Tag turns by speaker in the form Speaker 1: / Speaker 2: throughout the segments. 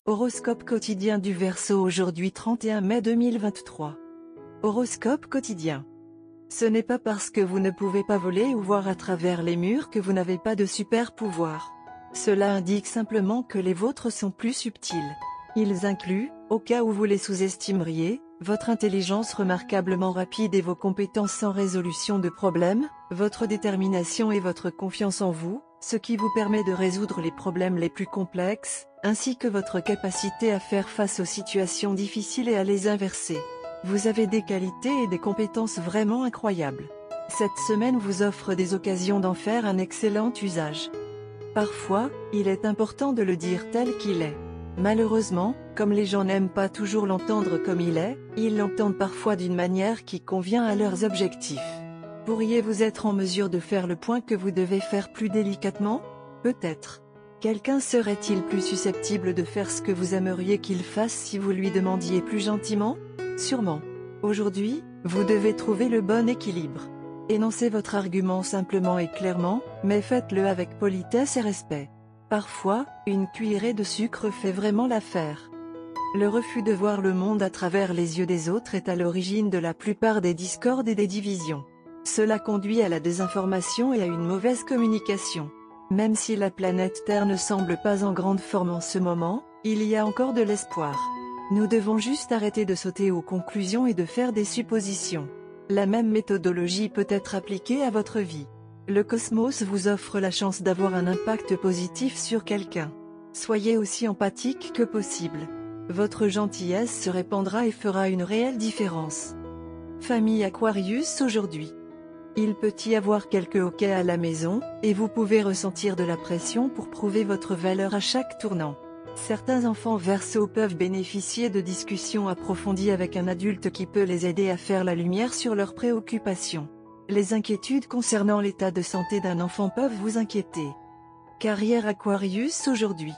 Speaker 1: Horoscope quotidien du Verseau aujourd'hui 31 mai 2023. Horoscope quotidien. Ce n'est pas parce que vous ne pouvez pas voler ou voir à travers les murs que vous n'avez pas de super pouvoir. Cela indique simplement que les vôtres sont plus subtils. Ils incluent, au cas où vous les sous-estimeriez, votre intelligence remarquablement rapide et vos compétences en résolution de problèmes, votre détermination et votre confiance en vous, ce qui vous permet de résoudre les problèmes les plus complexes, ainsi que votre capacité à faire face aux situations difficiles et à les inverser. Vous avez des qualités et des compétences vraiment incroyables. Cette semaine vous offre des occasions d'en faire un excellent usage. Parfois, il est important de le dire tel qu'il est. Malheureusement, comme les gens n'aiment pas toujours l'entendre comme il est, ils l'entendent parfois d'une manière qui convient à leurs objectifs. Pourriez-vous être en mesure de faire le point que vous devez faire plus délicatement? Peut-être. Quelqu'un serait-il plus susceptible de faire ce que vous aimeriez qu'il fasse si vous lui demandiez plus gentiment? Sûrement. Aujourd'hui, vous devez trouver le bon équilibre. Énoncez votre argument simplement et clairement, mais faites-le avec politesse et respect. Parfois, une cuillerée de sucre fait vraiment l'affaire. Le refus de voir le monde à travers les yeux des autres est à l'origine de la plupart des discordes et des divisions. Cela conduit à la désinformation et à une mauvaise communication. Même si la planète Terre ne semble pas en grande forme en ce moment, il y a encore de l'espoir. Nous devons juste arrêter de sauter aux conclusions et de faire des suppositions. La même méthodologie peut être appliquée à votre vie. Le cosmos vous offre la chance d'avoir un impact positif sur quelqu'un. Soyez aussi empathique que possible. Votre gentillesse se répandra et fera une réelle différence. Famille Aquarius aujourd'hui. Il peut y avoir quelques hoquets à la maison, et vous pouvez ressentir de la pression pour prouver votre valeur à chaque tournant. Certains enfants Verseau peuvent bénéficier de discussions approfondies avec un adulte qui peut les aider à faire la lumière sur leurs préoccupations. Les inquiétudes concernant l'état de santé d'un enfant peuvent vous inquiéter. Carrière Aquarius aujourd'hui.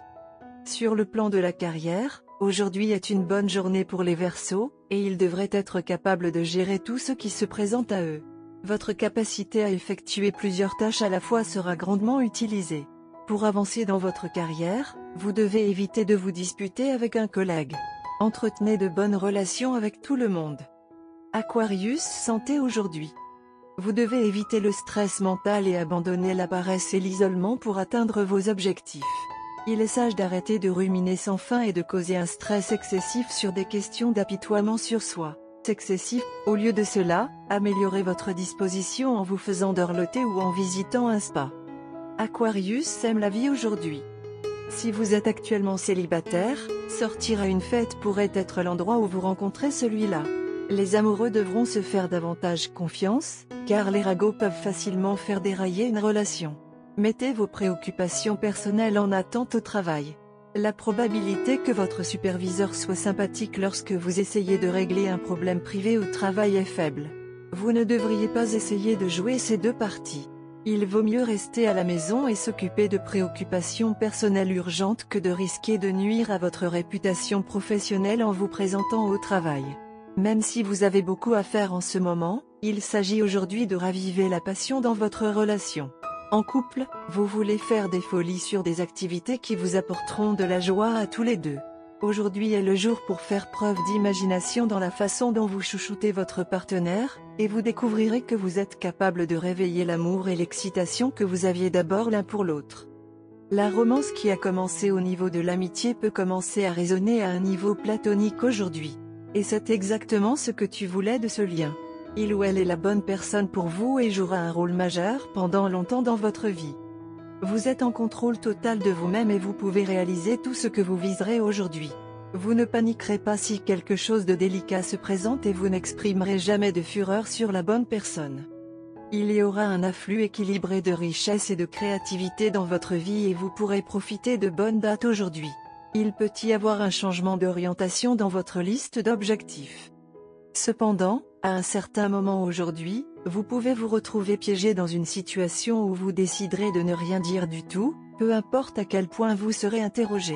Speaker 1: Sur le plan de la carrière, aujourd'hui est une bonne journée pour les Verseaux, et ils devraient être capables de gérer tout ce qui se présente à eux. Votre capacité à effectuer plusieurs tâches à la fois sera grandement utilisée. Pour avancer dans votre carrière, vous devez éviter de vous disputer avec un collègue. Entretenez de bonnes relations avec tout le monde. Aquarius santé aujourd'hui. Vous devez éviter le stress mental et abandonner la paresse et l'isolement pour atteindre vos objectifs. Il est sage d'arrêter de ruminer sans fin et de causer un stress excessif sur des questions d'apitoiement sur soi. Excessif. Au lieu de cela, améliorez votre disposition en vous faisant dorloter ou en visitant un spa. Aquarius aime la vie aujourd'hui. Si vous êtes actuellement célibataire, sortir à une fête pourrait être l'endroit où vous rencontrez celui-là. Les amoureux devront se faire davantage confiance, car les ragots peuvent facilement faire dérailler une relation. Mettez vos préoccupations personnelles en attente au travail. La probabilité que votre superviseur soit sympathique lorsque vous essayez de régler un problème privé au travail est faible. Vous ne devriez pas essayer de jouer ces deux parties. Il vaut mieux rester à la maison et s'occuper de préoccupations personnelles urgentes que de risquer de nuire à votre réputation professionnelle en vous présentant au travail. Même si vous avez beaucoup à faire en ce moment, il s'agit aujourd'hui de raviver la passion dans votre relation. En couple, vous voulez faire des folies sur des activités qui vous apporteront de la joie à tous les deux. Aujourd'hui est le jour pour faire preuve d'imagination dans la façon dont vous chouchoutez votre partenaire, et vous découvrirez que vous êtes capable de réveiller l'amour et l'excitation que vous aviez d'abord l'un pour l'autre. La romance qui a commencé au niveau de l'amitié peut commencer à résonner à un niveau platonique aujourd'hui. Et c'est exactement ce que tu voulais de ce lien. Il ou elle est la bonne personne pour vous et jouera un rôle majeur pendant longtemps dans votre vie. Vous êtes en contrôle total de vous-même et vous pouvez réaliser tout ce que vous viserez aujourd'hui. Vous ne paniquerez pas si quelque chose de délicat se présente et vous n'exprimerez jamais de fureur sur la bonne personne. Il y aura un afflux équilibré de richesse et de créativité dans votre vie et vous pourrez profiter de bonnes dates aujourd'hui. Il peut y avoir un changement d'orientation dans votre liste d'objectifs. Cependant, à un certain moment aujourd'hui, vous pouvez vous retrouver piégé dans une situation où vous déciderez de ne rien dire du tout, peu importe à quel point vous serez interrogé.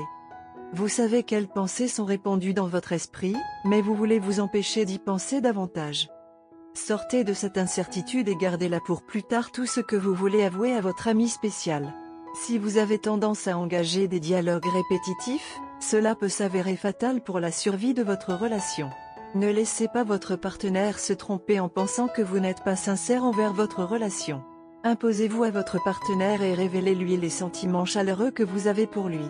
Speaker 1: Vous savez quelles pensées sont répandues dans votre esprit, mais vous voulez vous empêcher d'y penser davantage. Sortez de cette incertitude et gardez-la pour plus tard tout ce que vous voulez avouer à votre ami spécial. Si vous avez tendance à engager des dialogues répétitifs, Cela peut s'avérer fatal pour la survie de votre relation. Ne laissez pas votre partenaire se tromper en pensant que vous n'êtes pas sincère envers votre relation. Imposez-vous à votre partenaire et révélez-lui les sentiments chaleureux que vous avez pour lui.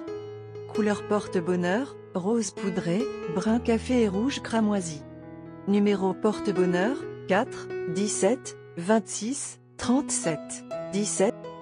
Speaker 1: Couleur porte-bonheur, rose poudré, brun café et rouge cramoisi. Numéro porte-bonheur, 4, 17, 26, 37, 17.